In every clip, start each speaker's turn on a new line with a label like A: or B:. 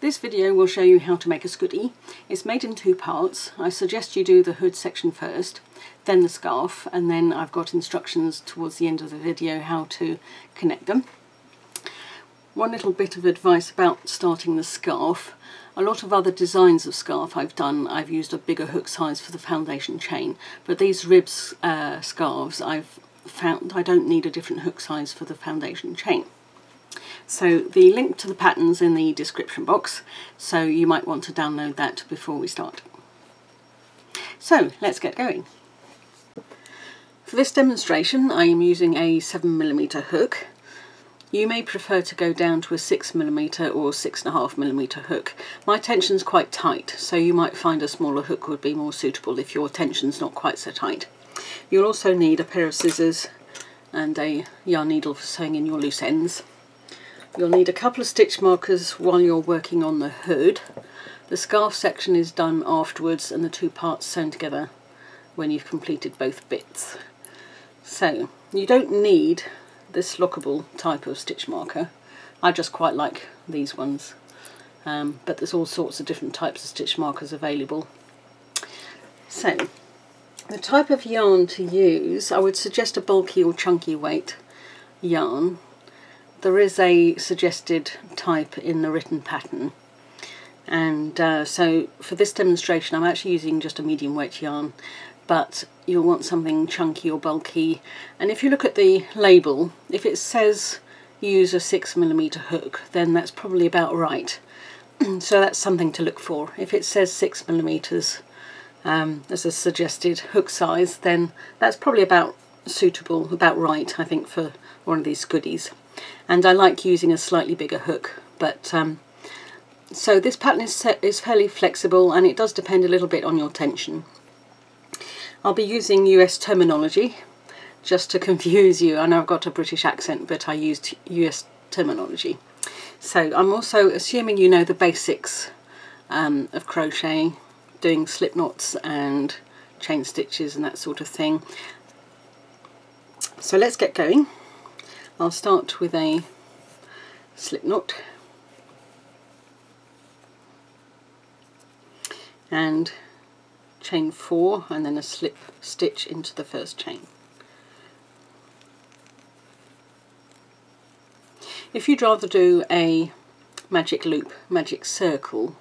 A: This video will show you how to make a Scoodie. It's made in two parts. I suggest you do the hood section first, then the scarf, and then I've got instructions towards the end of the video how to connect them. One little bit of advice about starting the scarf. A lot of other designs of scarf I've used a bigger hook size for the foundation chain, but these ribs scarves I've found I don't need a different hook size for the foundation chain. So the link to the pattern's in the description box, so you might want to download that before we start. So let's get going. For this demonstration I am using a 7mm hook. You may prefer to go down to a 6mm or 6.5mm hook. My tension's quite tight, so you might find a smaller hook would be more suitable if your tension's not quite so tight. You'll also need a pair of scissors and a yarn needle for sewing in your loose ends. You'll need a couple of stitch markers while you're working on the hood. The scarf section is done afterwards and the two parts sewn together when you've completed both bits. So you don't need this lockable type of stitch marker. I just quite like these ones, but there's all sorts of different types of stitch markers available. So the type of yarn to use, I would suggest a bulky or chunky weight yarn. There is a suggested type in the written pattern, and so for this demonstration I'm actually using just a medium weight yarn, but you'll want something chunky or bulky. And if you look at the label, if it says use a 6mm hook, then that's probably about right. So that's something to look for. If it says 6mm as a suggested hook size, then that's probably about suitable, about right, I think, for one of these Scoodies. And I like using a slightly bigger hook, but so this pattern is fairly flexible, and it does depend a little bit on your tension. I'll be using US terminology just to confuse you. I know I've got a British accent, but I used US terminology. So I'm also assuming you know the basics of crochet, doing slip knots and chain stitches and that sort of thing. So let's get going. I'll start with a slip knot and chain 4 and then a slip stitch into the first chain. If you'd rather do a magic loop, magic circle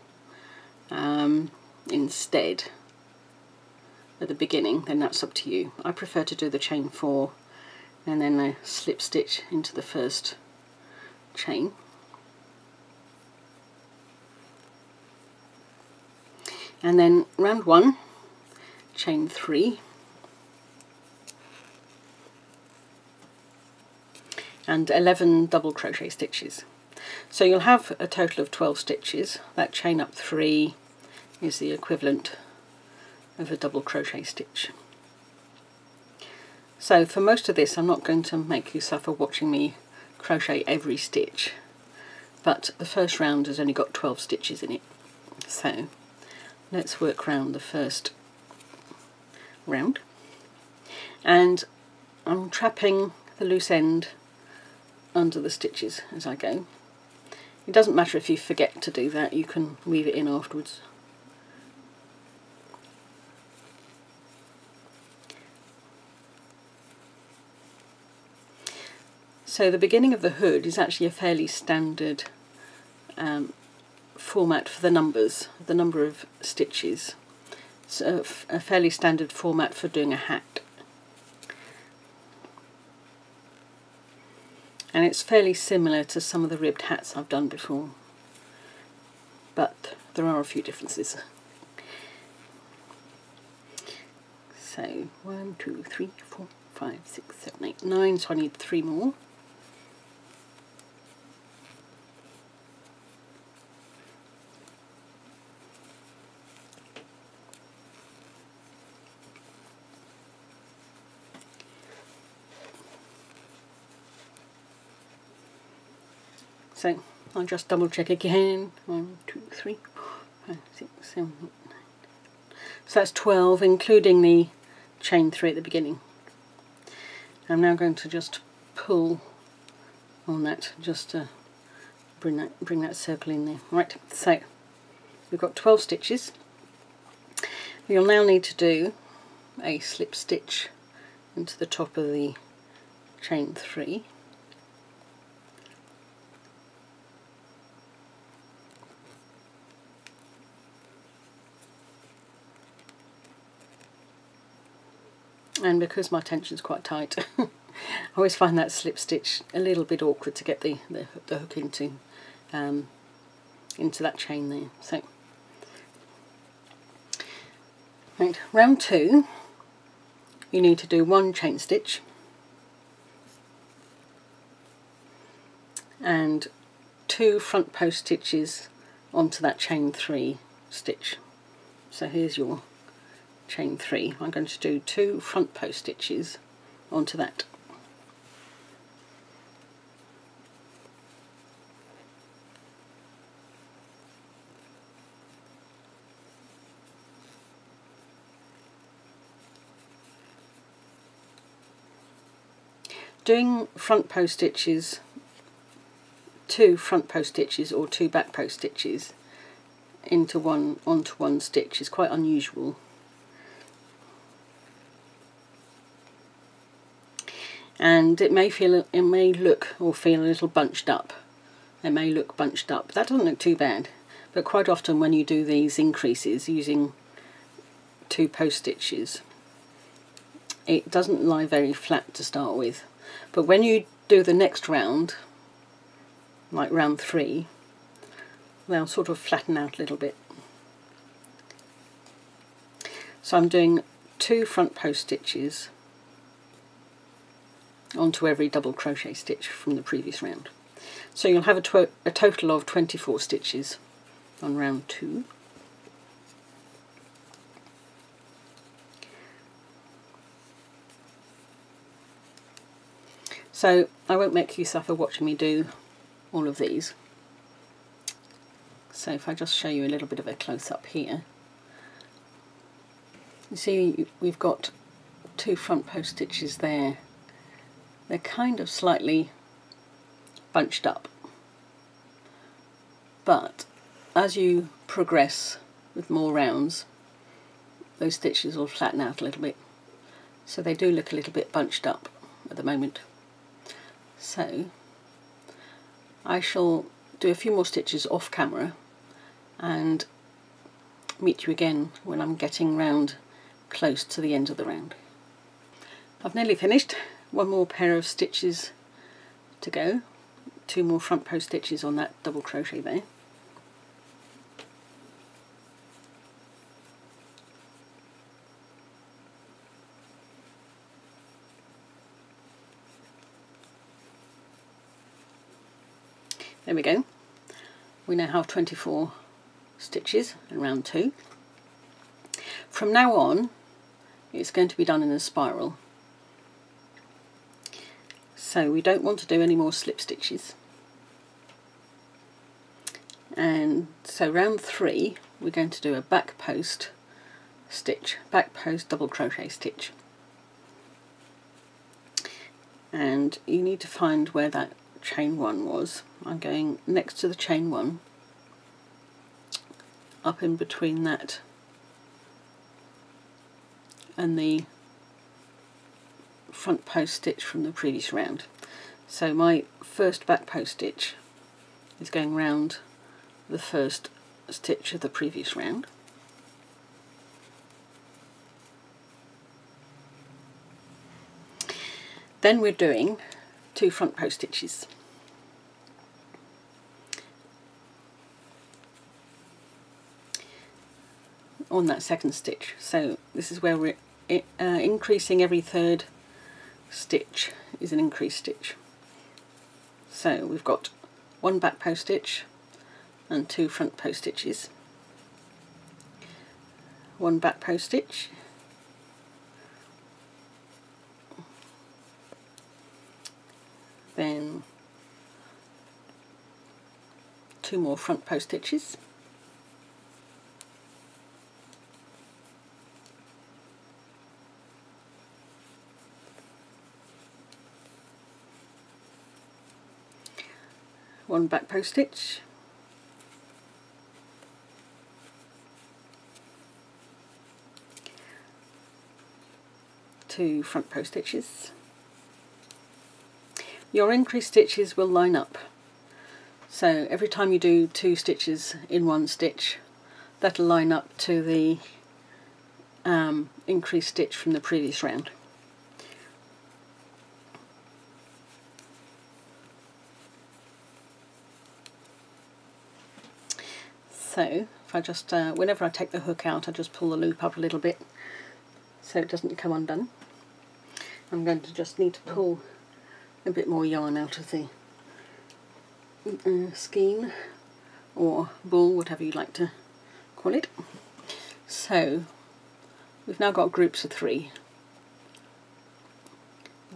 A: instead at the beginning, then that's up to you. I prefer to do the chain 4 and then a slip stitch into the first chain. And then round 1, chain 3 and 11 double crochet stitches. So you'll have a total of 12 stitches. That chain up 3 is the equivalent of a double crochet stitch. So for most of this I'm not going to make you suffer watching me crochet every stitch, but the first round has only got 12 stitches in it. So let's work round the first round, and I'm trapping the loose end under the stitches as I go. It doesn't matter if you forget to do that, you can weave it in afterwards. So the beginning of the hood is actually a fairly standard format for the numbers, the number of stitches. It's a fairly standard format for doing a hat. And it's fairly similar to some of the ribbed hats I've done before, but there are a few differences. So 1, 2, 3, 4, 5, 6, 7, 8, 9, so I need 3 more. So I'll just double check again. 1, 2, 3, 4, 5, 6, 7, 8, 9. So that's 12, including the chain 3 at the beginning. I'm now going to just pull on that just a bring that circle in there. Right, so we've got 12 stitches. You'll now need to do a slip stitch into the top of the chain 3. And because my tension's quite tight, I always find that slip stitch a little bit awkward to get the hook into that chain there. So, right, round 2, you need to do 1 chain stitch and 2 front post stitches onto that chain 3 stitch. So here's your chain 3. I'm going to do 2 front post stitches onto that. Doing front post stitches, 2 front post stitches or 2 back post stitches onto one stitch is quite unusual. And it may look or feel a little bunched up. It may look bunched up. That doesn't look too bad, but quite often when you do these increases using 2 post stitches, it doesn't lie very flat to start with. But when you do the next round, like round 3, they'll sort of flatten out a little bit. So I'm doing 2 front post stitches onto every double crochet stitch from the previous round. So you'll have a total of 24 stitches on round 2. So I won't make you suffer watching me do all of these. So if I just show you a little bit of a close-up here, you see we've got 2 front post stitches there. They're kind of slightly bunched up, but as you progress with more rounds, those stitches will flatten out a little bit, so they do look a little bit bunched up at the moment. So I shall do a few more stitches off camera and meet you again when I'm getting round close to the end of the round. I've nearly finished. 1 more pair of stitches to go, 2 more front post stitches on that double crochet there. There we go. We now have 24 stitches in round 2. From now on, it's going to be done in a spiral. So we don't want to do any more slip stitches. And so round 3, we're going to do a back post stitch, back post double crochet stitch. And you need to find where that chain 1 was. I'm going next to the chain 1, up in between that and the front post stitch from the previous round. So my first back post stitch is going round the first stitch of the previous round. Then we're doing 2 front post stitches. On that second stitch. So this is where we're increasing every 3rd stitch is an increased stitch. So we've got 1 back post stitch and 2 front post stitches, 1 back post stitch, then 2 more front post stitches, 1 back post stitch, two front post stitches. Your increased stitches will line up, so every time you do 2 stitches in 1 stitch, that'll line up to the increased stitch from the previous round. So if I just, whenever I take the hook out, I just pull the loop up a little bit so it doesn't come undone. I'm going to just need to pull a bit more yarn out of the skein or ball, whatever you like to call it. So we've now got groups of 3.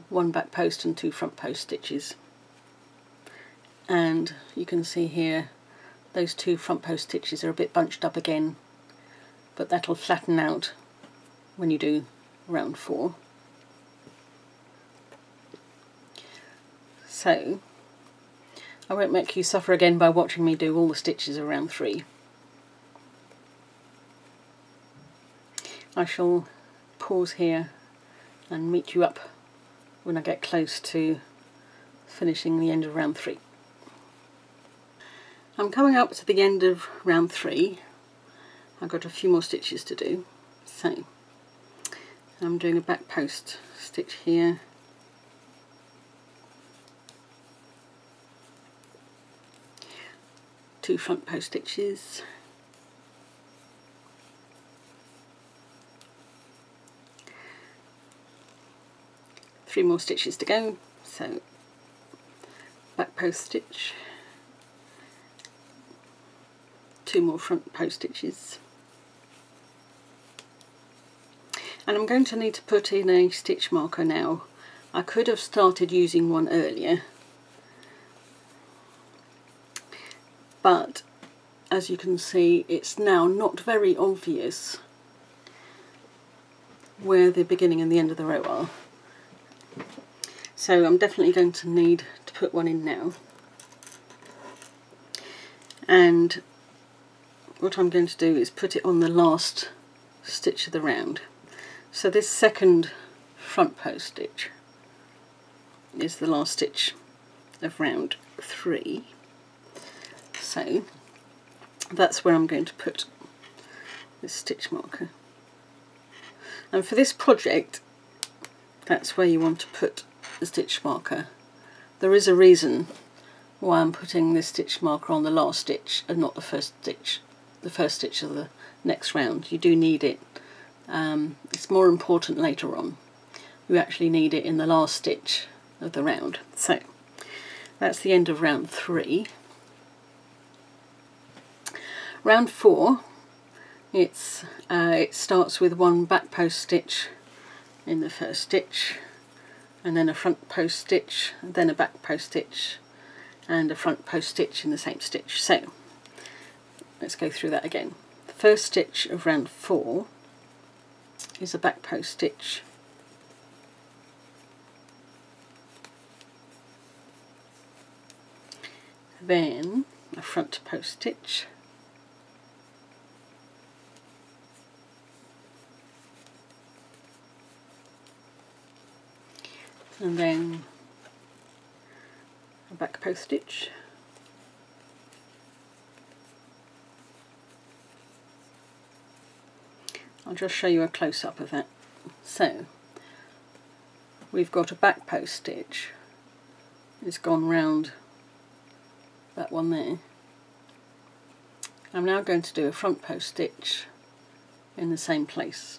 A: 1 back post and 2 front post stitches. And you can see here those 2 front post stitches are a bit bunched up again, but that'll flatten out when you do round 4. So I won't make you suffer again by watching me do all the stitches of round 3. I shall pause here and meet you up when I get close to finishing the end of round 3. I'm coming up to the end of round 3. I've got a few more stitches to do, so I'm doing a back post stitch here, two front post stitches, three more stitches to go, so back post stitch, 2 more front post stitches, and I'm going to need to put in a stitch marker now. I could have started using one earlier, but as you can see it's now not very obvious where the beginning and the end of the row are, so I'm definitely going to need to put one in now. And what I'm going to do is put it on the last stitch of the round. So this second front post stitch is the last stitch of round 3. So that's where I'm going to put this stitch marker. And for this project, that's where you want to put the stitch marker. There is a reason why I'm putting this stitch marker on the last stitch and not the first stitch of the next round. You do need it. It's more important later on. You actually need it in the last stitch of the round. So that's the end of round 3. Round 4, it starts with 1 back post stitch in the first stitch, and then a front post stitch, then a back post stitch, and a front post stitch in the same stitch. So let's go through that again. The first stitch of round 4 is a back post stitch, then a front post stitch, and then a back post stitch, I'll just show you a close-up of that. So we've got a back post stitch, it's gone round that one there. I'm now going to do a front post stitch in the same place.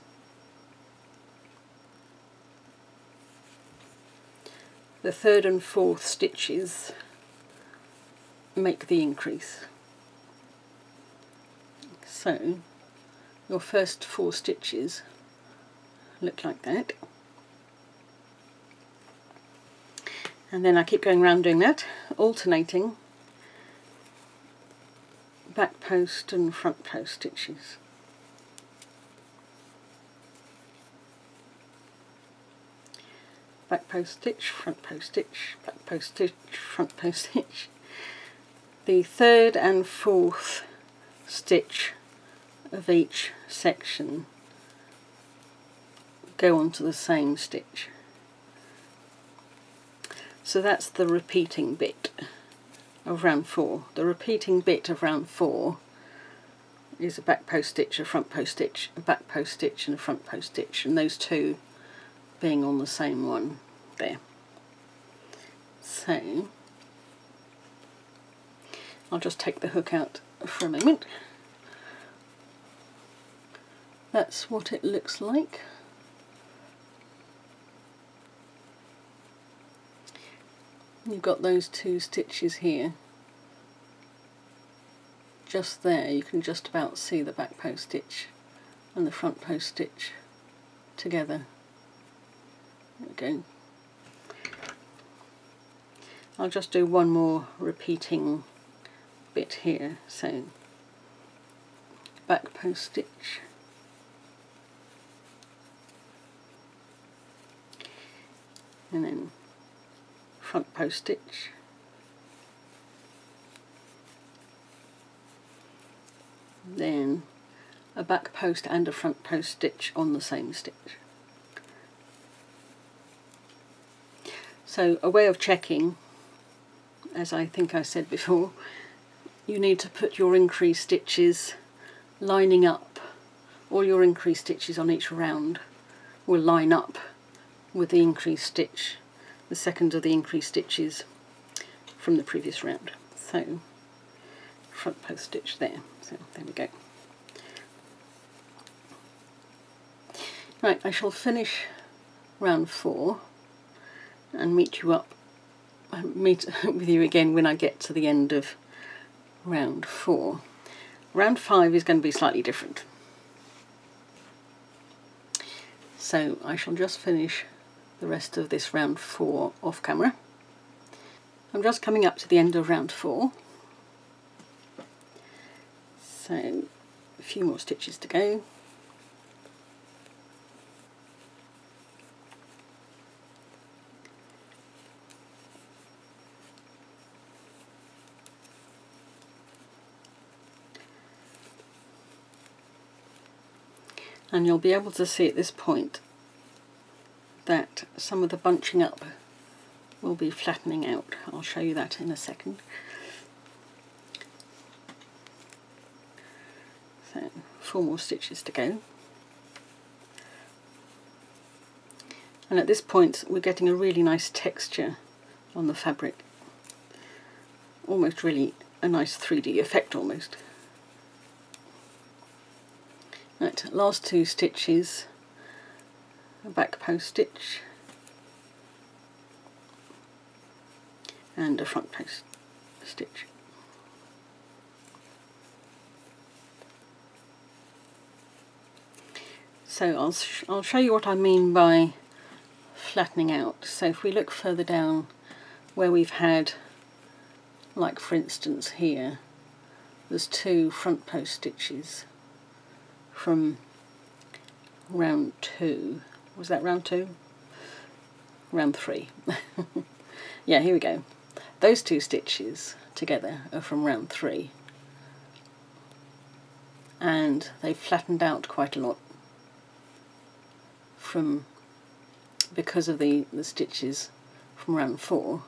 A: The third and fourth stitches make the increase. So your first 4 stitches look like that. And then I keep going around doing that, alternating back post and front post stitches. Back post stitch, front post stitch, back post stitch, front post stitch. the third and fourth stitch of each section go onto the same stitch. So that's the repeating bit of round 4. The repeating bit of round 4 is a back post stitch, a front post stitch, a back post stitch and a front post stitch, and those two being on the same one there. So I'll just take the hook out for a moment. That's what it looks like. You've got those two stitches here. Just there you can just about see the back post stitch and the front post stitch together. There we go. I'll just do one more repeating bit here. So back post stitch, and then front post stitch, then a back post and a front post stitch on the same stitch. So a way of checking, as I think I said before, you need to put your increased stitches lining up. All your increased stitches on each round will line up with the increased stitch, the second of the increased stitches from the previous round. So front post stitch there. So there we go. Right, I shall finish round 4 and meet with you again when I get to the end of round 4. Round 5 is going to be slightly different. So I shall just finish the rest of this round 4 off camera. I'm just coming up to the end of round 4. So a few more stitches to go. And you'll be able to see at this point that some of the bunching up will be flattening out. I'll show you that in a second. So 4 more stitches to go. And at this point we're getting a really nice texture on the fabric. Almost really a nice 3D effect almost. Right, last 2 stitches, a back post stitch and a front post stitch. So I'll show you what I mean by flattening out. So if we look further down where we've had, like for instance here, there's 2 front post stitches from round 2. Was that round 2? Round 3. Yeah, here we go. Those 2 stitches together are from round 3. And they've flattened out quite a lot because of the stitches from round 4.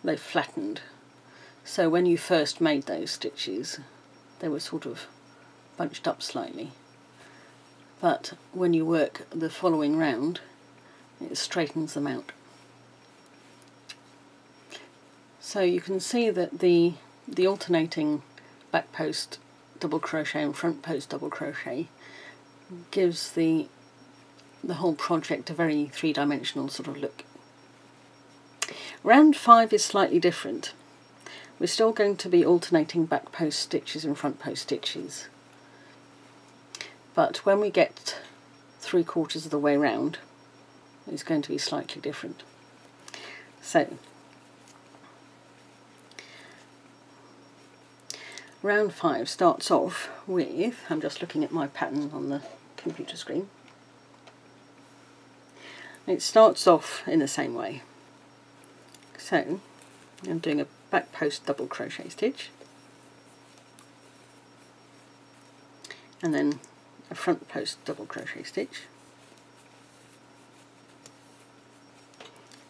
A: They've flattened. So when you first made those stitches, they were sort of bunched up slightly, but when you work the following round it straightens them out. So you can see that the alternating back post double crochet and front post double crochet gives the whole project a very three-dimensional sort of look. Round 5 is slightly different. We're still going to be alternating back post stitches and front post stitches, but when we get 3/4 of the way round, it's going to be slightly different. So, round 5 starts off with, I'm just looking at my pattern on the computer screen, it starts off in the same way. So, I'm doing a back post double crochet stitch, and then a front post double crochet stitch,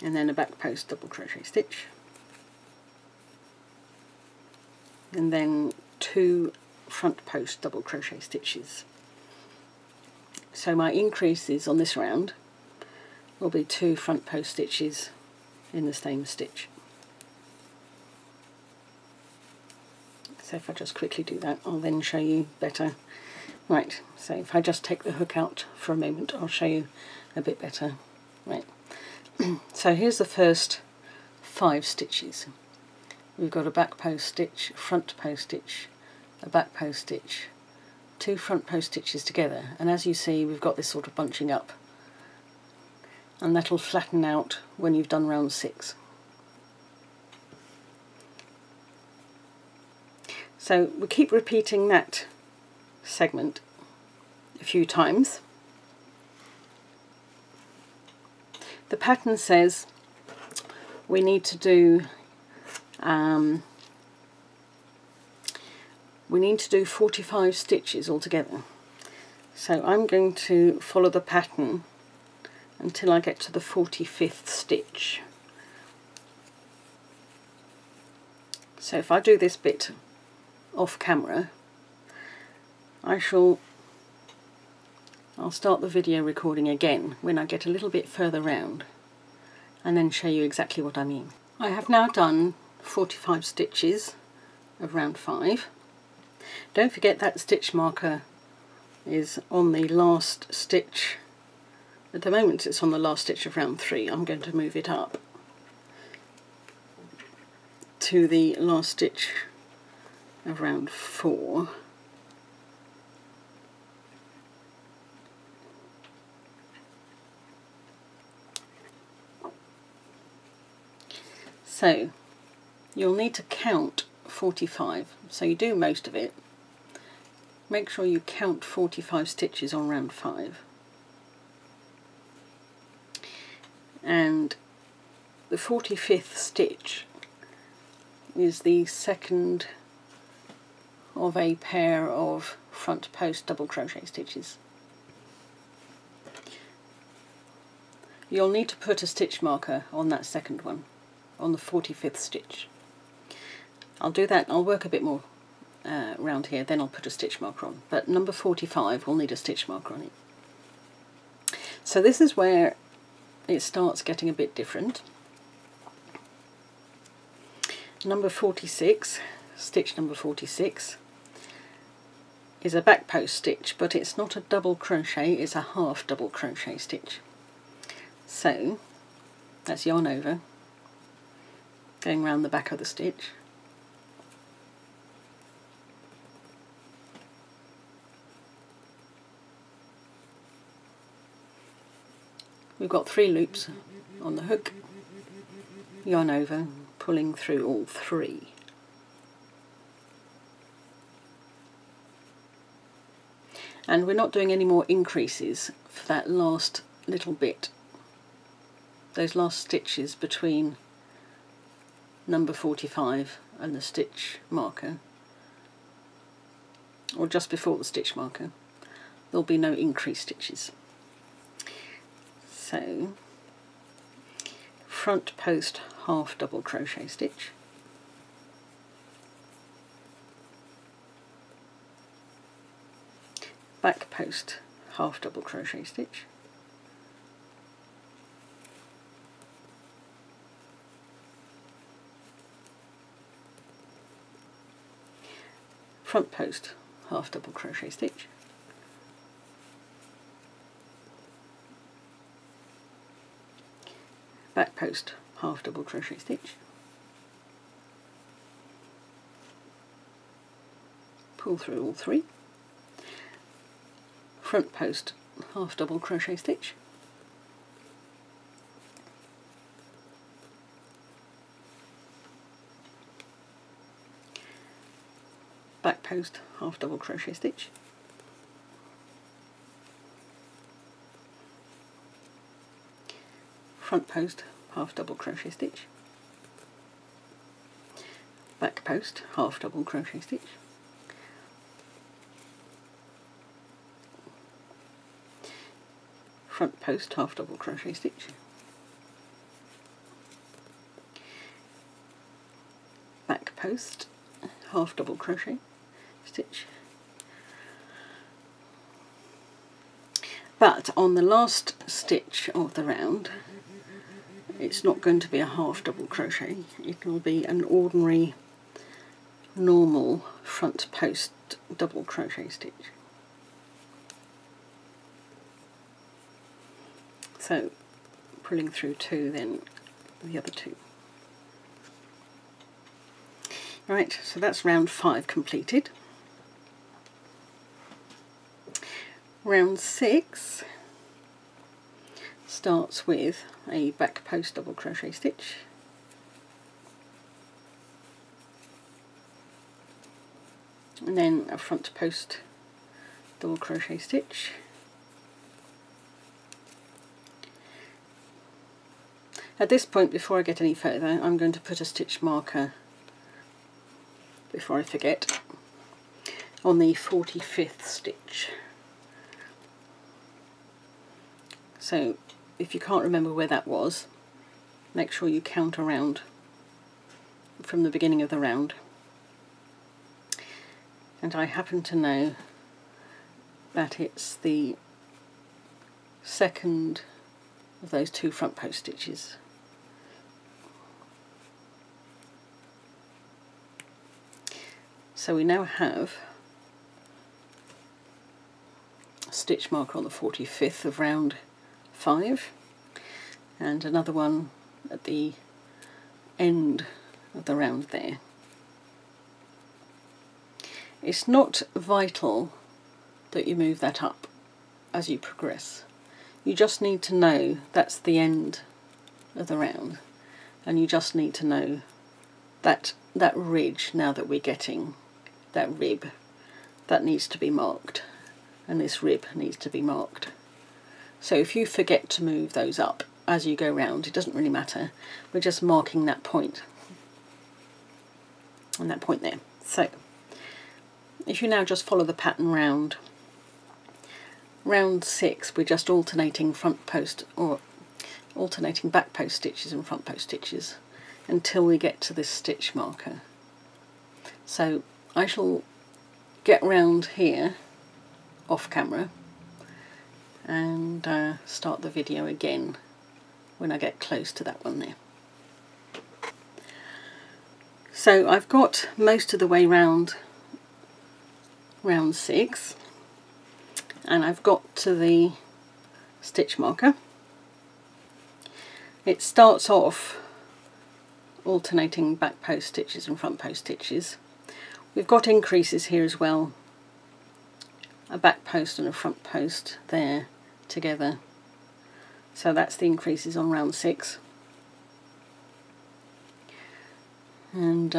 A: and then a back post double crochet stitch, and then 2 front post double crochet stitches. So my increases on this round will be 2 front post stitches in the same stitch. So if I just quickly do that, I'll then show you better. Right, so if I just take the hook out for a moment, I'll show you a bit better. Right, so here's the first 5 stitches. We've got a back post stitch, front post stitch, a back post stitch, 2 front post stitches together, and as you see we've got this sort of bunching up, and that'll flatten out when you've done round 6. So we keep repeating that segment a few times. The pattern says we need to do 45 stitches altogether. So I'm going to follow the pattern until I get to the 45th stitch. So if I do this bit off camera, I'll start the video recording again when I get a little bit further round and then show you exactly what I mean. I have now done 45 stitches of round 5. Don't forget that stitch marker is on the last stitch. At the moment it's on the last stitch of round 3. I'm going to move it up to the last stitch of round 4. So you'll need to count 45, so you do most of it. Make sure you count 45 stitches on round 5. And the 45th stitch is the second of a pair of front post double crochet stitches. You'll need to put a stitch marker on that second one, on the 45th stitch. I'll do that, I'll work a bit more around here, then I'll put a stitch marker on, but number 45 will need a stitch marker on it. So this is where it starts getting a bit different. Number 46, stitch number 46, is a back post stitch, but it's not a double crochet, it's a half double crochet stitch. So that's yarn over, going round the back of the stitch, we've got 3 loops on the hook, yarn over, pulling through all 3. And we're not doing any more increases for that last little bit, those last stitches between number 45 and the stitch marker, or just before the stitch marker. There'll be no increase stitches. So front post half double crochet stitch, back post half double crochet stitch, front post half double crochet stitch, back post half double crochet stitch, pull through all 3, front post half double crochet stitch, back post half double crochet stitch, front post half double crochet stitch, back post, half double crochet stitch, front post, half double crochet stitch, back post, half double crochet stitch. But on the last stitch of the round, it's not going to be a half double crochet, it will be an ordinary normal front post double crochet stitch. So pulling through 2, then the other 2. Right, so that's round 5 completed. Round 6 starts with a back post double crochet stitch, and then a front post double crochet stitch, at this point, before I get any further, I'm going to put a stitch marker, before I forget, on the 45th stitch. So if you can't remember where that was, make sure you count around from the beginning of the round. And I happen to know that it's the second of those 2 front post stitches. So we now have a stitch marker on the 45th of round 5 and another one at the end of the round there. It's not vital that you move that up as you progress. You just need to know that's the end of the round, and you just need to know that that ridge, now that we're getting that rib, that needs to be marked, and this rib needs to be marked. So if you forget to move those up as you go round, it doesn't really matter. We're just marking that point and that point there. So if you now just follow the pattern round 6, we're just alternating front post or alternating back post stitches and front post stitches until we get to this stitch marker. So I shall get round here off camera and start the video again when I get close to that one there. So I've got most of the way round round 6, and I've got to the stitch marker. It starts off alternating back post stitches and front post stitches. We've got increases here as well, a back post and a front post there together. So that's the increases on round 6. And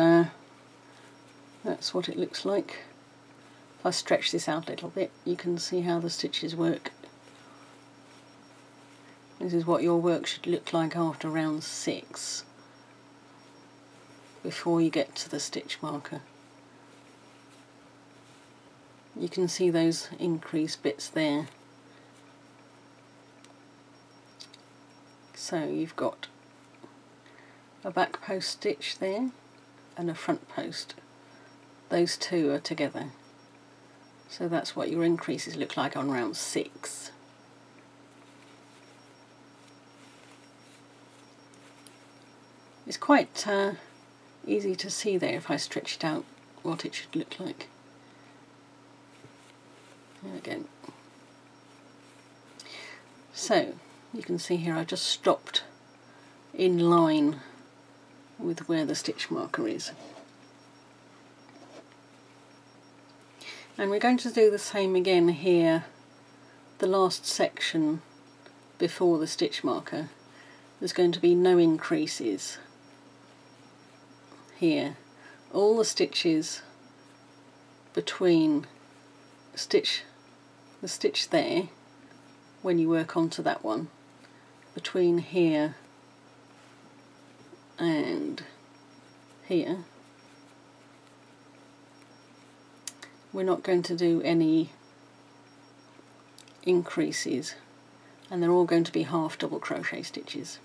A: that's what it looks like. If I stretch this out a little bit, you can see how the stitches work. This is what your work should look like after round 6, before you get to the stitch marker. You can see those increased bits there. So you've got a back post stitch there and a front post. Those 2 are together. So that's what your increases look like on round 6. It's quite easy to see there if I stretch it out what it should look like. There we go. So you can see here I just stopped in line with where the stitch marker is. And we're going to do the same again here, the last section before the stitch marker. There's going to be no increases here. All the stitches between the stitch there, when you work onto that one, between here and here, we're not going to do any increases, and they're all going to be half double crochet stitches.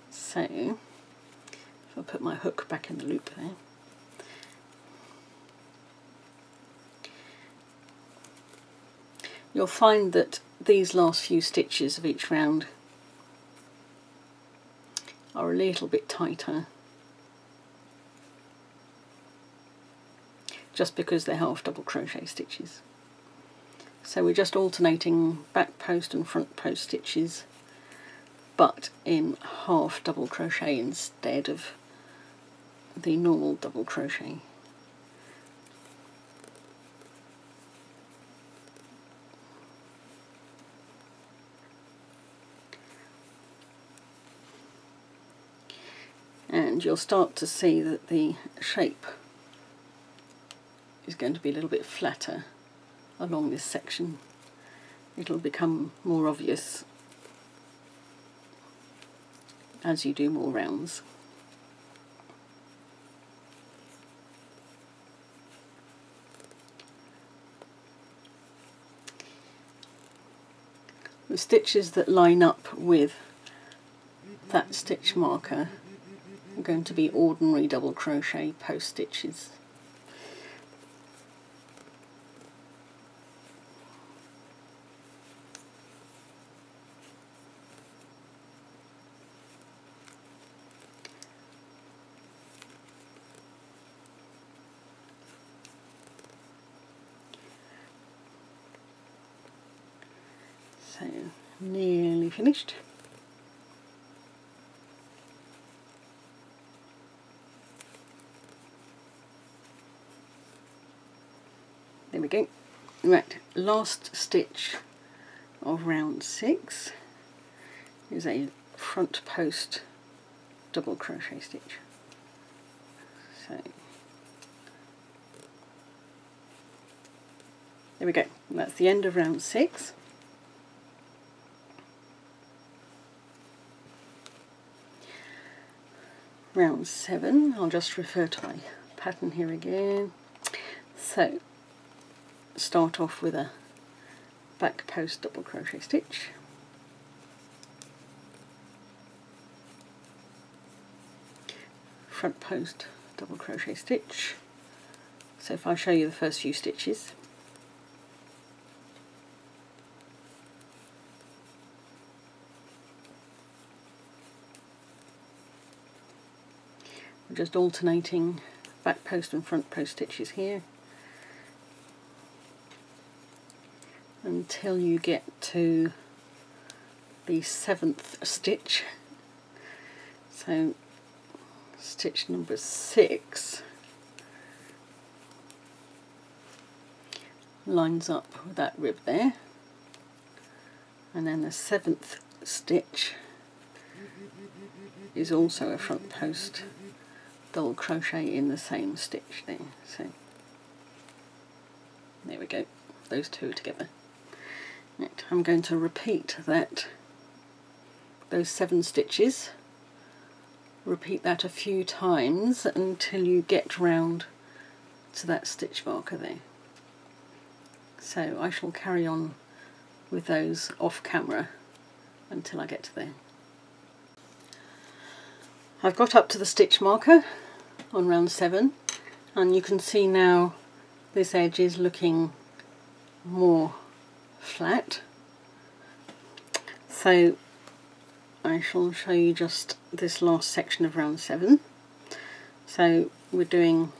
A: So if I put my hook back in the loop there, you'll find that these last few stitches of each round are a little bit tighter, just because they're half double crochet stitches. So we're just alternating back post and front post stitches, but in half double crochet instead of the normal double crochet. And you'll start to see that the shape is going to be a little bit flatter along this section. It'll become more obvious as you do more rounds. The stitches that line up with that stitch marker are going to be ordinary double crochet post stitches. So, nearly finished. There we go. Right, last stitch of round 6 is a front post double crochet stitch. So there we go. That's the end of round 6. Round 7, I'll just refer to my pattern here again. So start off with a back post double crochet stitch, front post double crochet stitch. So if I show you the first few stitches, I'm just alternating back post and front post stitches here until you get to the 7th stitch. So stitch number 6 lines up with that rib there, and then the 7th stitch is also a front post double crochet in the same stitch there. So there we go, those two are together. Right, I'm going to repeat those 7 stitches, repeat that a few times until you get round to that stitch marker there. So I shall carry on with those off camera until I get to there. I've got up to the stitch marker on round 7, and you can see now this edge is looking more flat. So I shall show you just this last section of round 7. So we're doing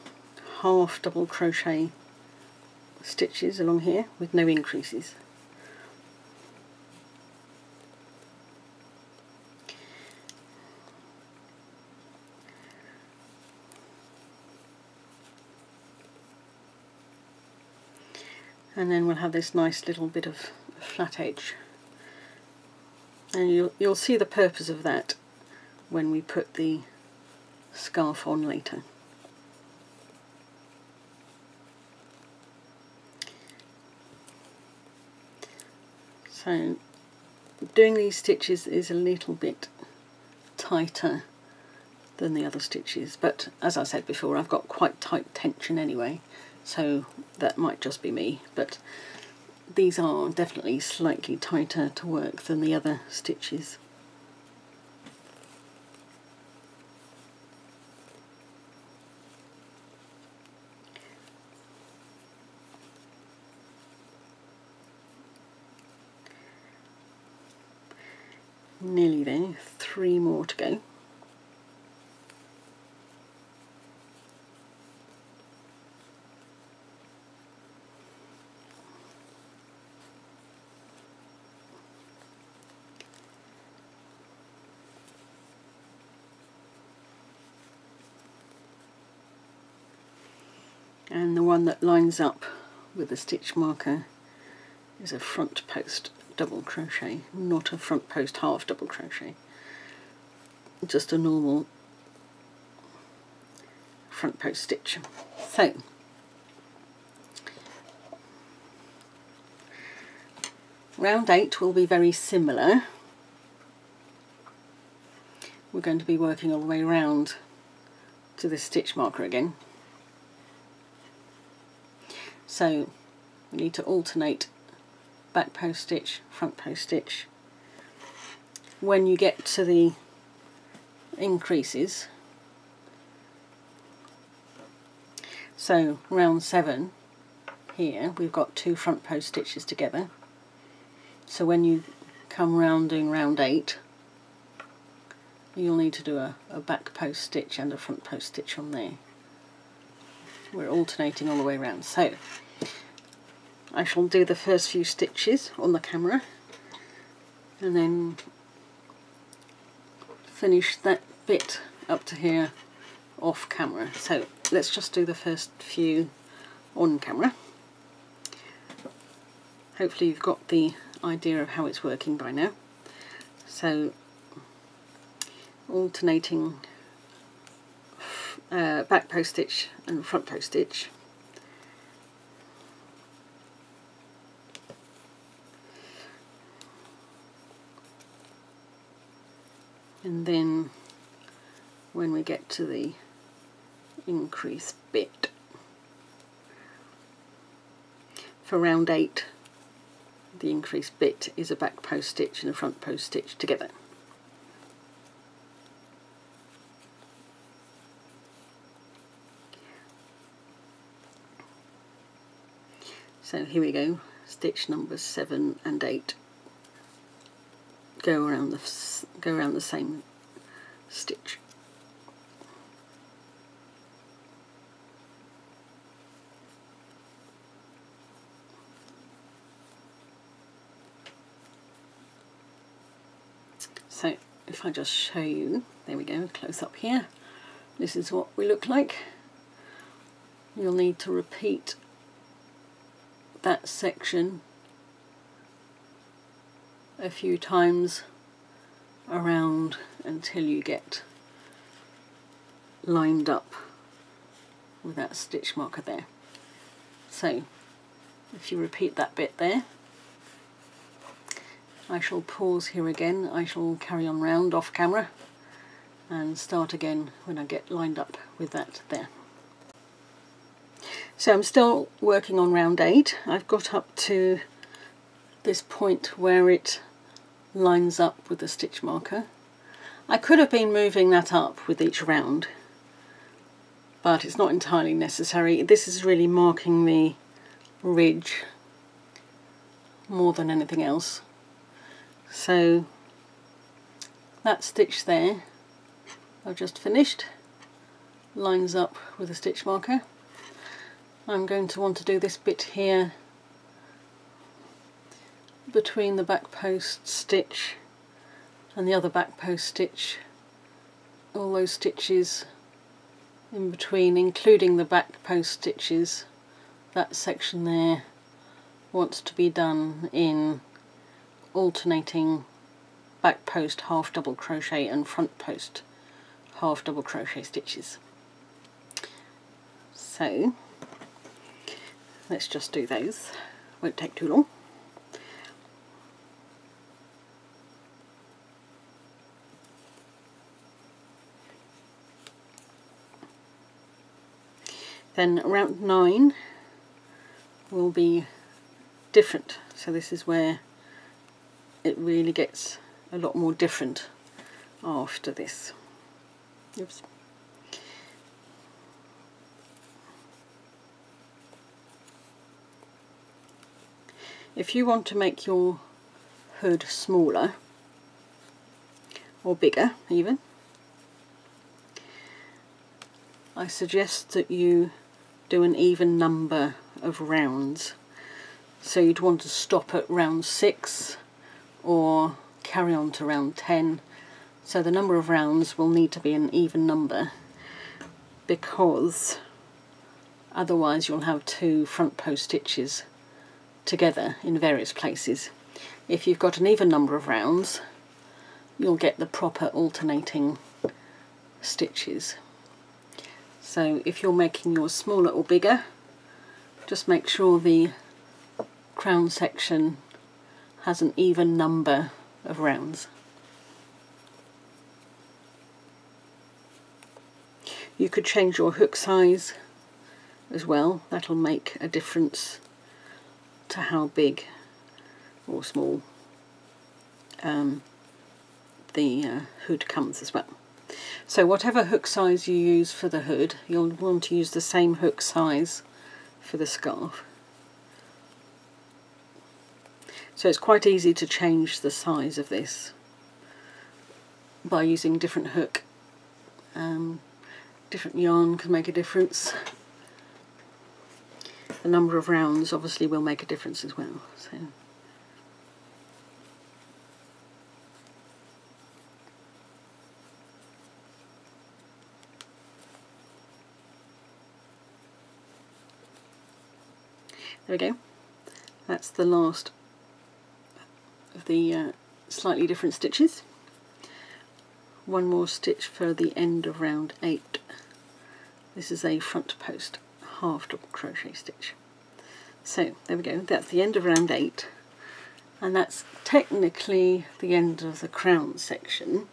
A: half double crochet stitches along here with no increases. And then we'll have this nice little bit of flat edge. And you'll see the purpose of that when we put the scarf on later. So doing these stitches is a little bit tighter than the other stitches, but as I said before, I've got quite tight tension anyway, so that might just be me, but these are definitely slightly tighter to work than the other stitches. Nearly there, 3 more to go. And the one that lines up with the stitch marker is a front post double crochet, not a front post half double crochet, just a normal front post stitch. So round 8 will be very similar. We're going to be working all the way around to this stitch marker again. So we need to alternate back post stitch, front post stitch. When you get to the increases, so round 7 here, we've got 2 front post stitches together. So when you come round doing round 8, you'll need to do a back post stitch and a front post stitch on there. We're alternating all the way around. So I shall do the first few stitches on the camera and then finish that bit up to here off camera. So let's just do the first few on camera. Hopefully you've got the idea of how it's working by now. So alternating back post stitch and front post stitch. And then when we get to the increase bit, for round 8, the increase bit is a back post stitch and a front post stitch together. So here we go, stitch numbers 7 and 8 go around the same stitch. So if I just show you, there we go, close up here, this is what we look like. You'll need to repeat that section a few times around until you get lined up with that stitch marker there. So if you repeat that bit there, I shall pause here again. I shall carry on round off camera and start again when I get lined up with that there. So I'm still working on round 8. I've got up to this point where it lines up with the stitch marker. I could have been moving that up with each round, but it's not entirely necessary. This is really marking the ridge more than anything else. So that stitch there I've just finished lines up with a stitch marker. I'm going to want to do this bit here between the back post stitch and the other back post stitch, all those stitches in between, including the back post stitches. That section there wants to be done in alternating back post half double crochet and front post half double crochet stitches. So let's just do those, won't take too long. Then round 9 will be different. So this is where it really gets a lot more different after this. Oops. If you want to make your hood smaller or bigger even, I suggest that you do an even number of rounds. So you'd want to stop at round 6 or carry on to round 10. So the number of rounds will need to be an even number, because otherwise you'll have 2 front post stitches together in various places. If you've got an even number of rounds, you'll get the proper alternating stitches. So if you're making yours smaller or bigger, just make sure the crown section has an even number of rounds. You could change your hook size as well. That'll make a difference to how big or small the hood comes as well. So whatever hook size you use for the hood, you'll want to use the same hook size for the scarf. So it's quite easy to change the size of this by using different hook. Different yarn can make a difference. The number of rounds obviously will make a difference as well. So there we go. That's the last of the slightly different stitches. One more stitch for the end of round 8. This is a front post half double crochet stitch. So there we go, that's the end of round 8, and that's technically the end of the crown section.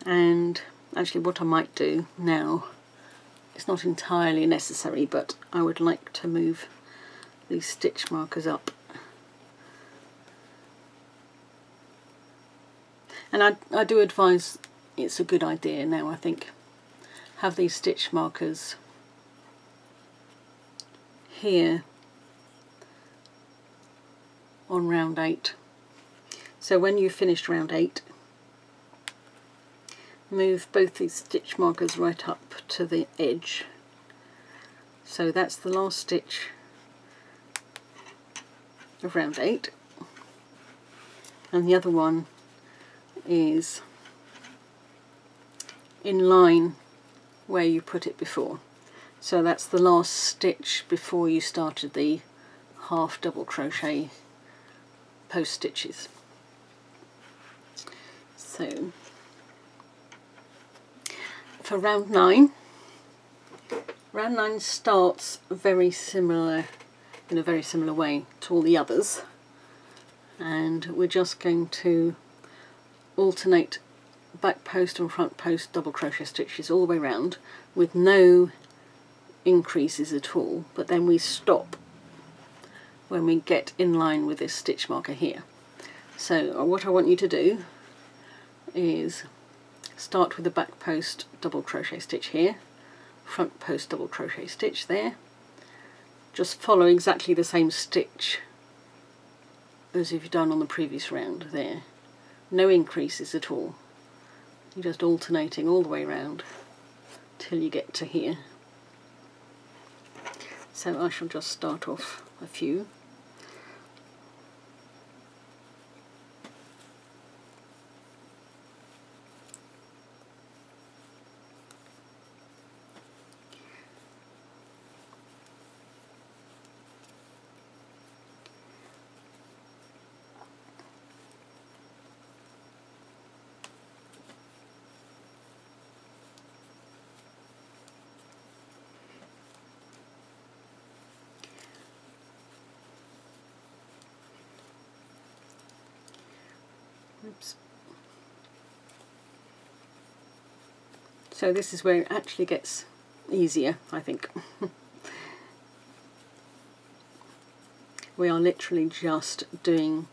A: And actually what I might do now, it's not entirely necessary, but I would like to move these stitch markers up. And I do advise, it's a good idea now, I think, have these stitch markers here on round 8. So when you've finished round 8, move both these stitch markers right up to the edge. So that's the last stitch of round 8, and the other one is in line where you put it before. So that's the last stitch before you started the half double crochet post stitches. So for round 9, round 9 starts very similar, in a very similar way to all the others, and we're just going to alternate back post and front post double crochet stitches all the way round with no increases at all, but then we stop when we get in line with this stitch marker here. So what I want you to do is start with the back post double crochet stitch here, front post double crochet stitch there, just follow exactly the same stitch as you've done on the previous round there. No increases at all. You're just alternating all the way around till you get to here. So I shall just start off a few. Oops. So this is where it actually gets easier, I think. We are literally just doing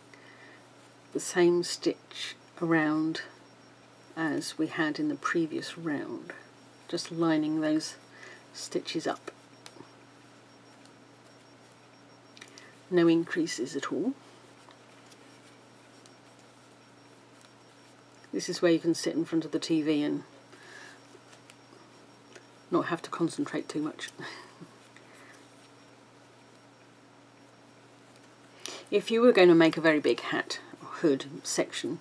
A: the same stitch around as we had in the previous round, just lining those stitches up. No increases at all. This is where you can sit in front of the TV and not have to concentrate too much. If you were going to make a very big hat or hood section,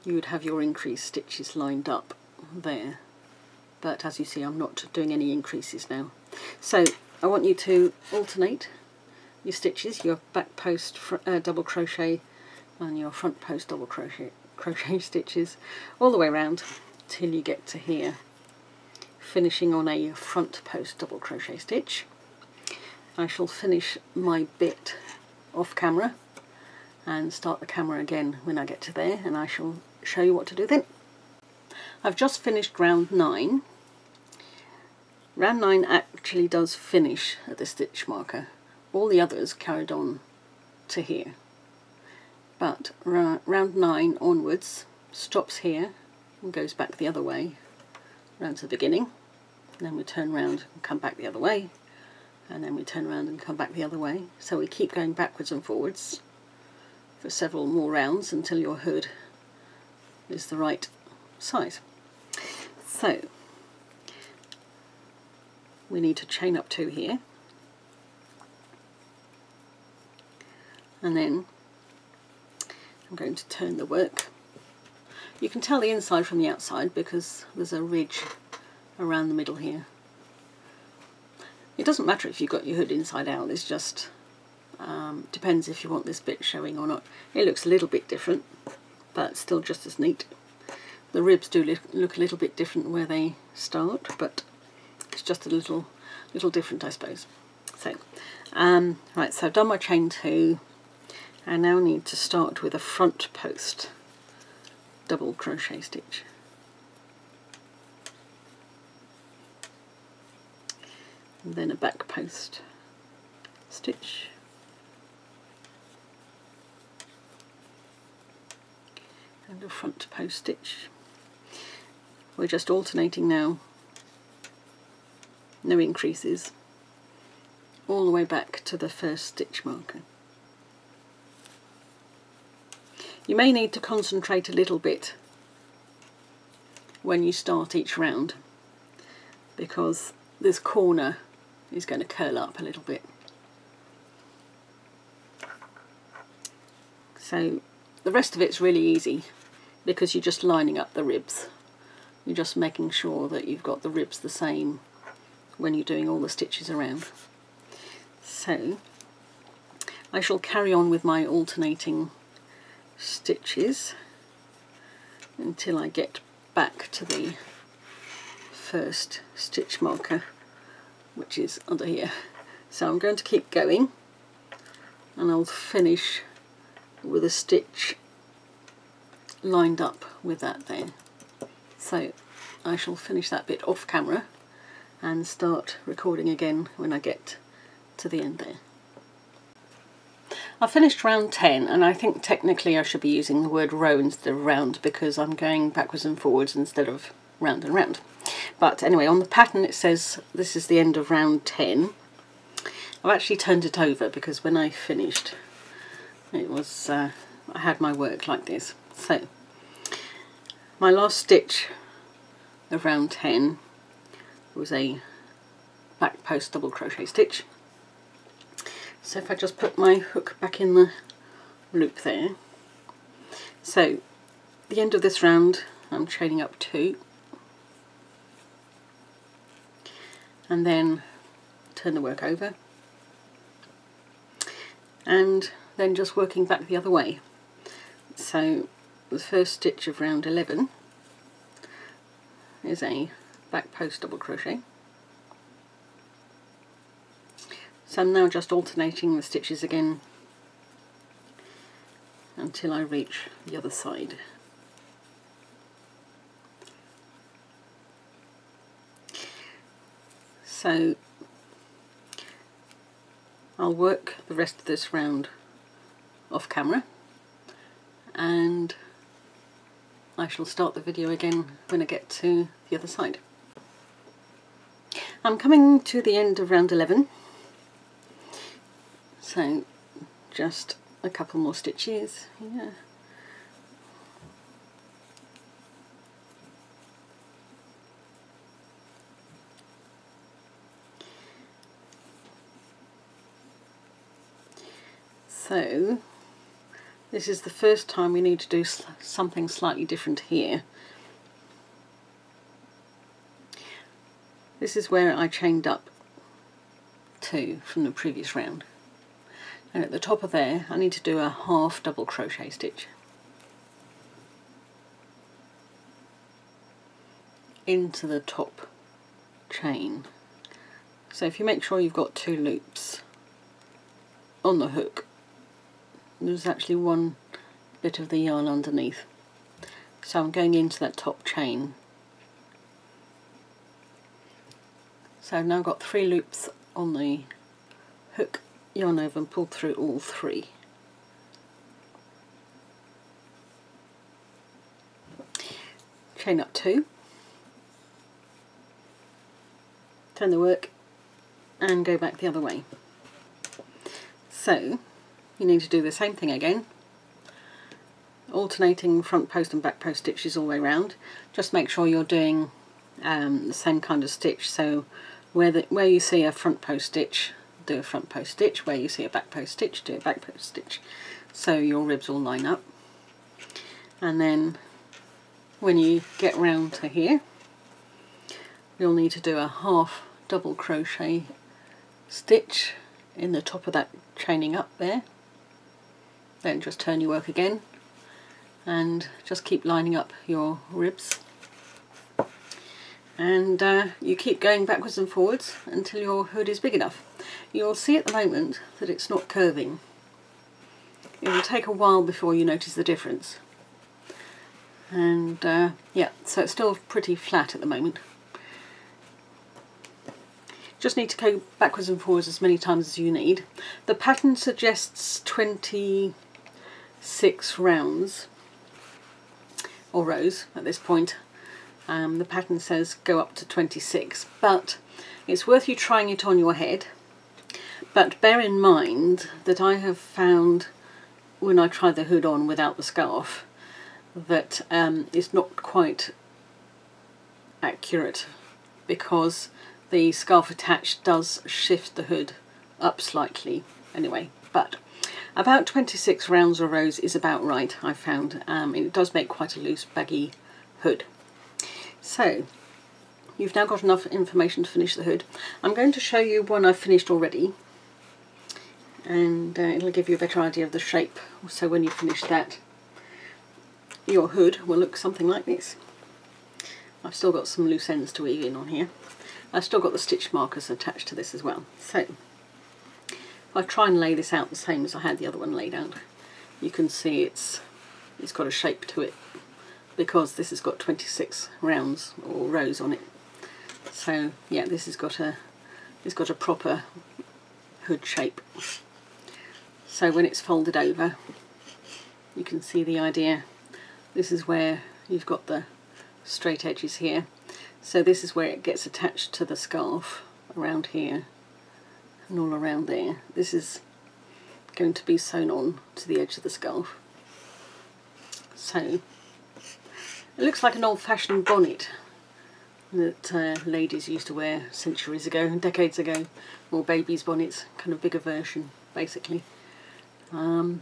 A: you would have your increased stitches lined up there. But as you see, I'm not doing any increases now. So I want you to alternate your stitches, your back post double crochet and your front post double crochet stitches all the way around till you get to here, finishing on a front post double crochet stitch. I shall finish my bit off camera and start the camera again when I get to there, and I shall show you what to do then. I've just finished round 9. Round 9 actually does finish at the stitch marker. All the others carried on to here. But round 9 onwards stops here and goes back the other way, round to the beginning. And then we turn round and come back the other way. And then we turn around and come back the other way. So we keep going backwards and forwards for several more rounds until your hood is the right size. So we need to chain up 2 here, and then I'm going to turn the work. You can tell the inside from the outside because there's a ridge around the middle here. It doesn't matter if you've got your hood inside out, it's just depends if you want this bit showing or not. It looks a little bit different, but still just as neat. The ribs do look a little bit different where they start, but it's just a little different, I suppose. So, right, so I've done my chain 2. I now need to start with a front post double crochet stitch. And then a back post stitch, and a front post stitch. We're just alternating now, no increases, all the way back to the first stitch marker. You may need to concentrate a little bit when you start each round, because this corner is going to curl up a little bit. So the rest of it's really easy because you're just lining up the ribs. You're just making sure that you've got the ribs the same when you're doing all the stitches around. So I shall carry on with my alternating stitches until I get back to the first stitch marker, which is under here. So I'm going to keep going, and I'll finish with a stitch lined up with that there. So I shall finish that bit off camera and start recording again when I get to the end there. I finished round 10, and I think technically I should be using the word row instead of round because I'm going backwards and forwards instead of round and round. But anyway, on the pattern it says this is the end of round 10. I've actually turned it over because when I finished it was I had my work like this. So my last stitch of round 10 was a back post double crochet stitch. So if I just put my hook back in the loop there, so the end of this round I'm chaining up 2, and then turn the work over, and then just working back the other way. So the first stitch of round 11 is a back post double crochet. So I'm now just alternating the stitches again until I reach the other side. So I'll work the rest of this round off camera, and I shall start the video again when I get to the other side. I'm coming to the end of round 11, so just a couple more stitches here. So this is the first time we need to do something slightly different here. This is where I chained up to from the previous round, and at the top of there I need to do a half double crochet stitch into the top chain. So if you make sure you've got 2 loops on the hook, there's actually one bit of the yarn underneath, so I'm going into that top chain. So now I've got 3 loops on the hook, yarn over and pull through all 3. Chain up 2, turn the work and go back the other way. So you need to do the same thing again, alternating front post and back post stitches all the way around. Just make sure you're doing the same kind of stitch, so where you see a front post stitch, do a front post stitch, where you see a back post stitch, do a back post stitch, so your ribs all line up. And then when you get round to here, you'll need to do a half double crochet stitch in the top of that chaining up there. Then just turn your work again and just keep lining up your ribs, and you keep going backwards and forwards until your hood is big enough. You'll see at the moment that it's not curving. It will take a while before you notice the difference, and yeah, so it's still pretty flat at the moment. Just need to go backwards and forwards as many times as you need. The pattern suggests 26 rounds or rows at this point. The pattern says go up to 26, but it's worth you trying it on your head. But bear in mind that I have found when I tried the hood on without the scarf that it's not quite accurate, because the scarf attached does shift the hood up slightly anyway. But about 26 rounds or rows is about right, I found. It does make quite a loose baggy hood. So you've now got enough information to finish the hood. I'm going to show you one I've finished already, and it'll give you a better idea of the shape. So when you finish that, your hood will look something like this. I've still got some loose ends to weave in on here. I've still got the stitch markers attached to this as well. So if I try and lay this out the same as I had the other one laid out, you can see it's got a shape to it, because this has got 26 rounds or rows on it. So yeah, this has got a proper hood shape. So when it's folded over, you can see the idea. This is where you've got the straight edges here. So this is where it gets attached to the scarf, around here and all around there. This is going to be sewn on to the edge of the scarf. So it looks like an old-fashioned bonnet that ladies used to wear centuries ago, decades ago, or babies' bonnets, kind of bigger version basically. So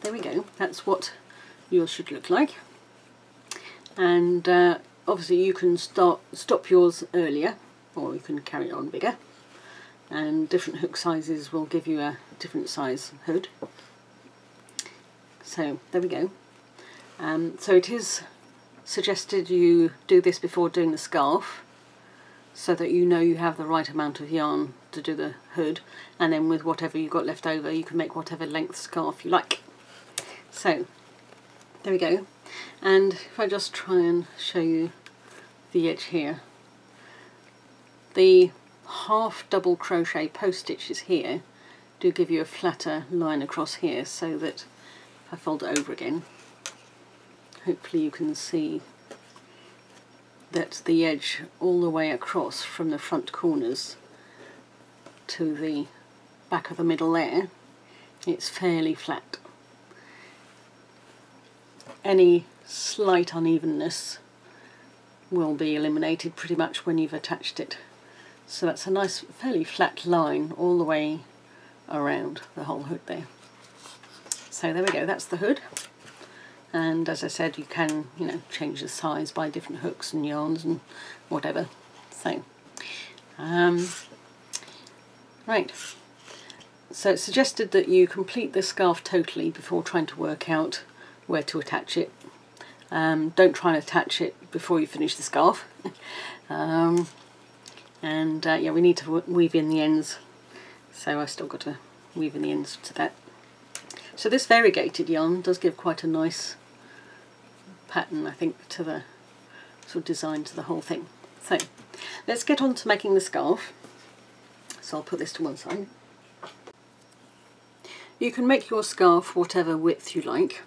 A: there we go, that's what yours should look like. And obviously you can stop yours earlier, or you can carry it on bigger, and different hook sizes will give you a different size hood. So there we go. So it is suggested you do this before doing the scarf, so that you know you have the right amount of yarn to do the hood, and then with whatever you've got left over you can make whatever length scarf you like. So there we go. And if I just try and show you the edge here, The half double crochet post stitches here do give you a flatter line across here, so that if I fold it over again, hopefully you can see that the edge all the way across from the front corners to the back of the middle there, it's fairly flat. Any slight unevenness will be eliminated pretty much when you've attached it. So that's a nice fairly flat line all the way around the whole hood there. So there we go, that's the hood. And as I said, you can, you know, change the size by different hooks and yarns and whatever. So right, so it's suggested that you complete the scarf totally before trying to work out where to attach it. Don't try and attach it before you finish the scarf. Yeah, we need to weave in the ends, so I've still got to weave in the ends to that. So this variegated yarn does give quite a nice pattern, I think, to the sort of design to the whole thing. So let's get on to making the scarf. So I'll put this to one side. You can make your scarf whatever width you like.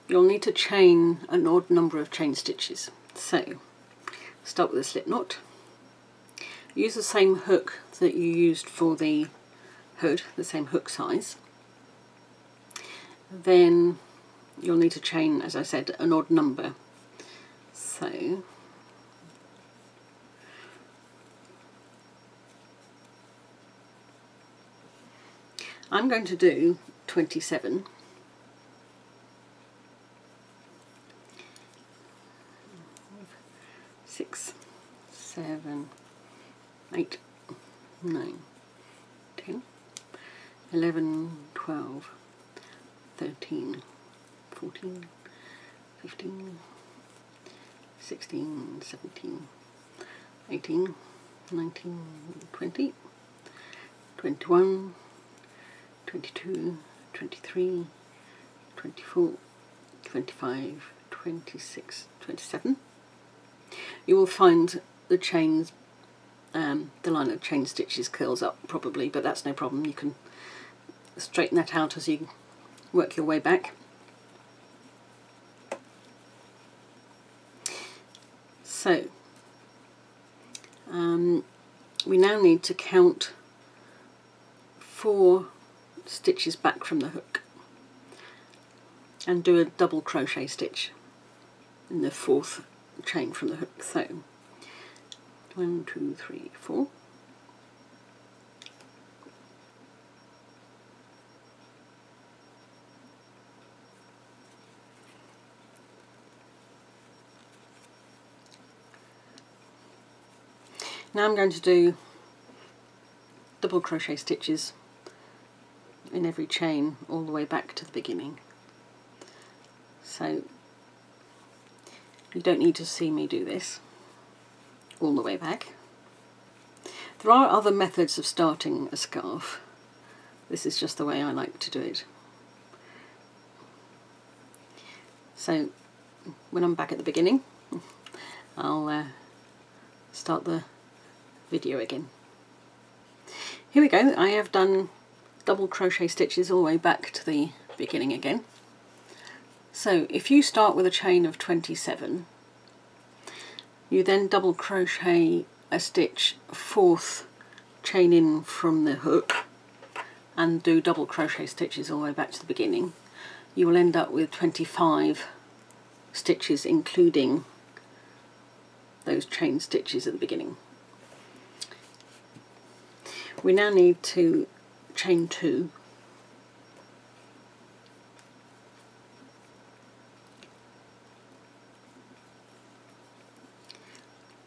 A: You'll need to chain an odd number of chain stitches. So start with a slip knot. Use the same hook that you used for the hood, the same hook size. Then you'll need to chain, as I said, an odd number. So I'm going to do 27. 6, 7, 8, 9, 10, 11, 12, 13, 14, 15, 16, 17, 18, 19, 20, 21, 22, 23, 24, 25, 26, 27. You will find the chains, the line of chain stitches curls up probably, but that's no problem. You can straighten that out as you work your way back. So we now need to count 4 stitches back from the hook and do a double crochet stitch in the 4th chain from the hook. So 1, 2, 3, 4. Now I'm going to do double crochet stitches in every chain all the way back to the beginning. So you don't need to see me do this all the way back. There are other methods of starting a scarf. This is just the way I like to do it. So when I'm back at the beginning, I'll start the video again. Here we go, I have done double crochet stitches all the way back to the beginning again. So if you start with a chain of 27, you then double crochet a stitch, 4th chain in from the hook, and do double crochet stitches all the way back to the beginning, you will end up with 25 stitches, including those chain stitches at the beginning. We now need to chain 2,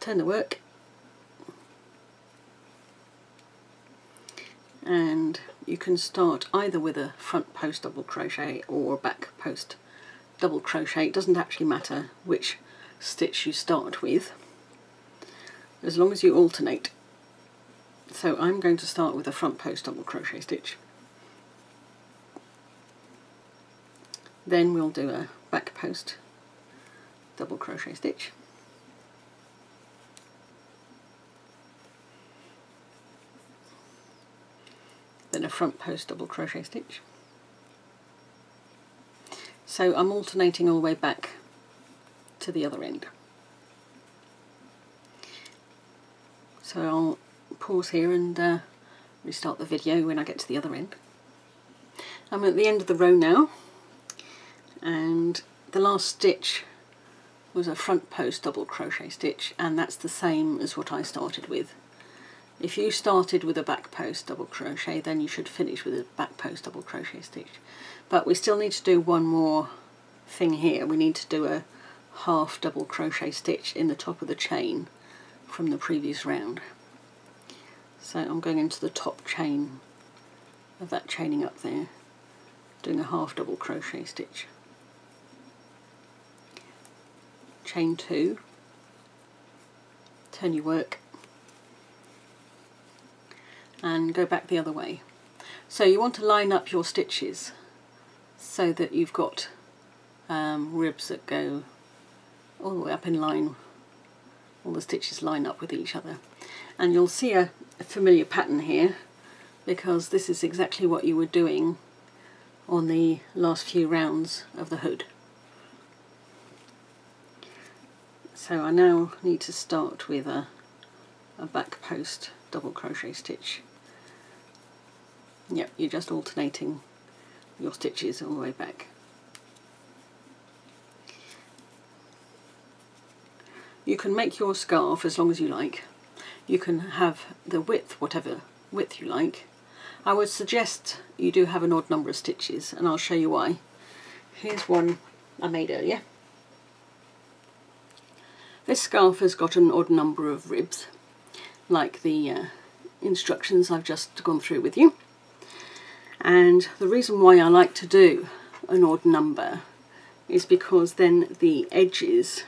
A: turn the work, and you can start either with a front post double crochet or a back post double crochet. It doesn't actually matter which stitch you start with, as long as you alternate. So I'm going to start with a front post double crochet stitch, then we'll do a back post double crochet stitch, front post double crochet stitch. So I'm alternating all the way back to the other end. So I'll pause here and restart the video when I get to the other end. I'm at the end of the row now, and the last stitch was a front post double crochet stitch, and that's the same as what I started with. If you started with a back post double crochet, then you should finish with a back post double crochet stitch. But we still need to do one more thing here. We need to do a half double crochet stitch in the top of the chain from the previous round. So I'm going into the top chain of that chaining up there, doing a half double crochet stitch. Chain 2, turn your work and go back the other way. So you want to line up your stitches so that you've got ribs that go all the way up in line, all the stitches line up with each other. And you'll see a familiar pattern here, because this is exactly what you were doing on the last few rounds of the hood. So I now need to start with a back post double crochet stitch. Yep, you're just alternating your stitches all the way back. You can make your scarf as long as you like. You can have the width, whatever width you like. I would suggest you do have an odd number of stitches, and I'll show you why. Here's one I made earlier. This scarf has got an odd number of ribs, like the instructions I've just gone through with you. And the reason why I like to do an odd number is because then the edges,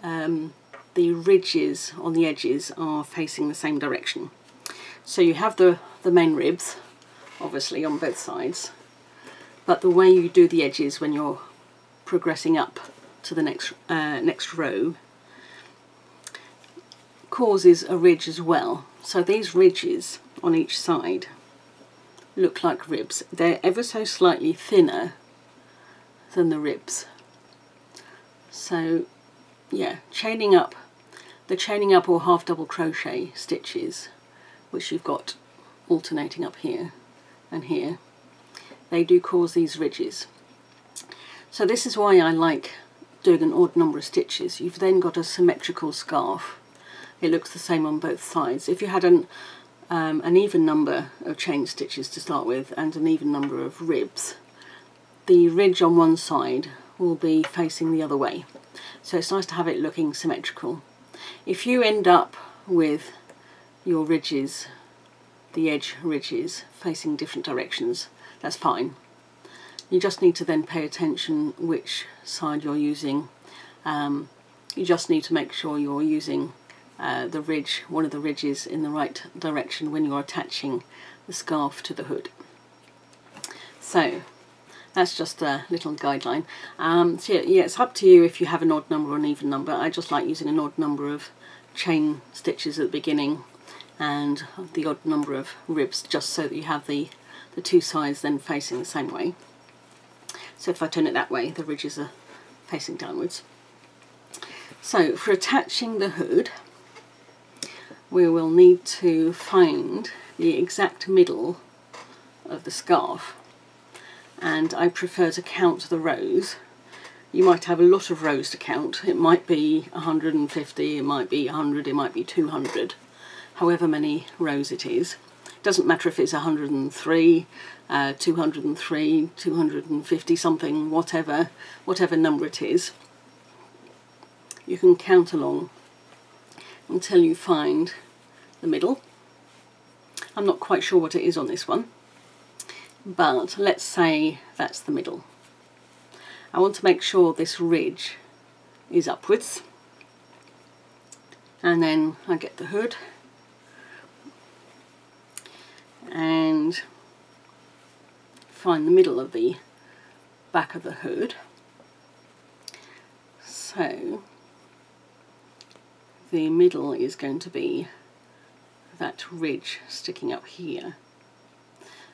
A: the ridges on the edges are facing the same direction. So you have the main ribs, obviously, on both sides, but the way you do the edges when you're progressing up to the next row causes a ridge as well. So these ridges on each side look like ribs. They're ever so slightly thinner than the ribs. So yeah, the chaining up or half double crochet stitches, which you've got alternating up here and here, they do cause these ridges. So this is why I like doing an odd number of stitches. You've then got a symmetrical scarf. It looks the same on both sides. If you had an even number of chain stitches to start with and an even number of ribs, the ridge on one side will be facing the other way. So it's nice to have it looking symmetrical. If you end up with your ridges, the edge ridges, facing different directions, that's fine. You just need to then pay attention which side you're using. You just need to make sure you're using the ridge, one of the ridges, in the right direction when you're attaching the scarf to the hood. So that's just a little guideline. So yeah, it's up to you if you have an odd number or an even number. I just like using an odd number of chain stitches at the beginning and the odd number of ribs, just so that you have the two sides then facing the same way. So if I turn it that way, the ridges are facing downwards. So for attaching the hood, we will need to find the exact middle of the scarf, and I prefer to count the rows. You might have a lot of rows to count. It might be 150, it might be 100, it might be 200, however many rows it is. It doesn't matter if it's 103, 203, 250 something, whatever number it is. You can count along until you find the middle. I'm not quite sure what it is on this one, but let's say that's the middle. I want to make sure this ridge is upwards, and then I get the hood and find the middle of the back of the hood. So the middle is going to be that ridge sticking up here.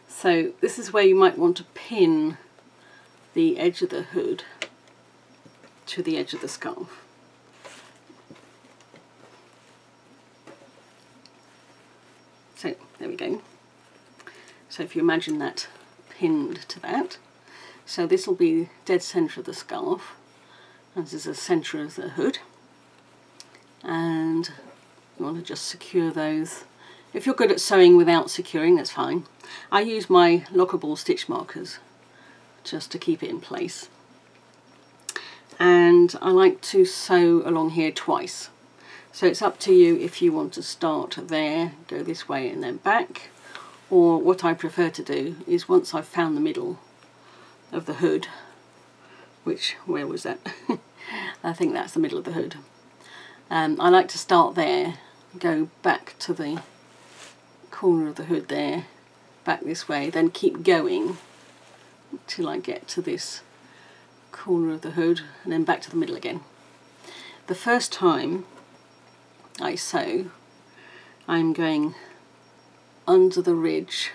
A: So this is where you might want to pin the edge of the hood to the edge of the scarf. So there we go. So if you imagine that pinned to that, so this will be dead centre of the scarf, and this is the centre of the hood, and you want to just secure those. If you're good at sewing without securing, that's fine. I use my lockable stitch markers just to keep it in place. And I like to sew along here twice. So it's up to you if you want to start there, go this way and then back, or what I prefer to do is once I've found the middle of the hood, where was that? I think that's the middle of the hood. I like to start there, go back to the corner of the hood there, back this way, then keep going till I get to this corner of the hood and then back to the middle again. The first time I sew, I'm going under the ridge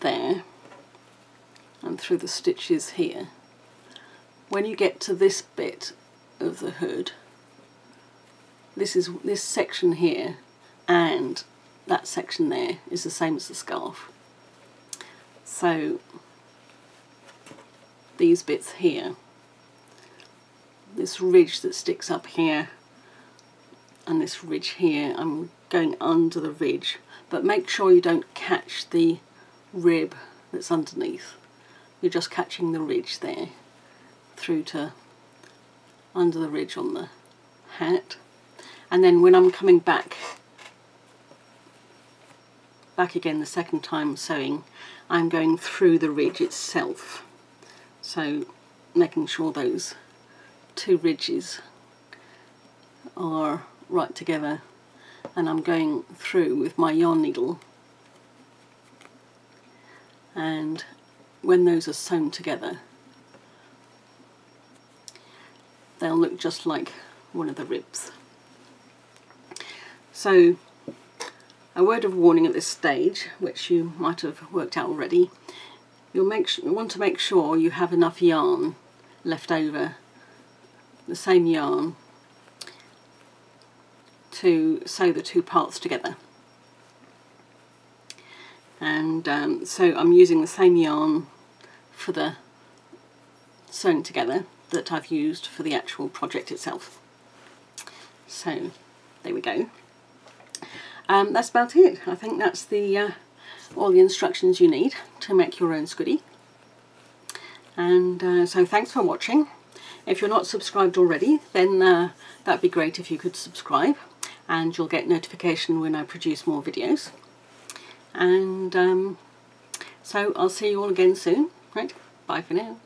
A: there and through the stitches here. When you get to this bit of the hood, this section here and that section there is the same as the scarf. So these bits here, this ridge that sticks up here and this ridge here, I'm going under the ridge, but make sure you don't catch the rib that's underneath. You're just catching the ridge there through to under the ridge on the hat. And then when I'm coming back again the second time sewing, I'm going through the ridge itself. So making sure those two ridges are right together, and I'm going through with my yarn needle, and when those are sewn together they'll look just like one of the ribs. So a word of warning at this stage, which you might have worked out already, you want to make sure you have enough yarn left over, the same yarn, to sew the two parts together. And so I'm using the same yarn for the sewing together that I've used for the actual project itself. So there we go. That's about it. I think that's the all the instructions you need to make your own Scoodie. And so thanks for watching. If you're not subscribed already, then that'd be great if you could subscribe, and you'll get notification when I produce more videos. And so I'll see you all again soon. Right, bye for now.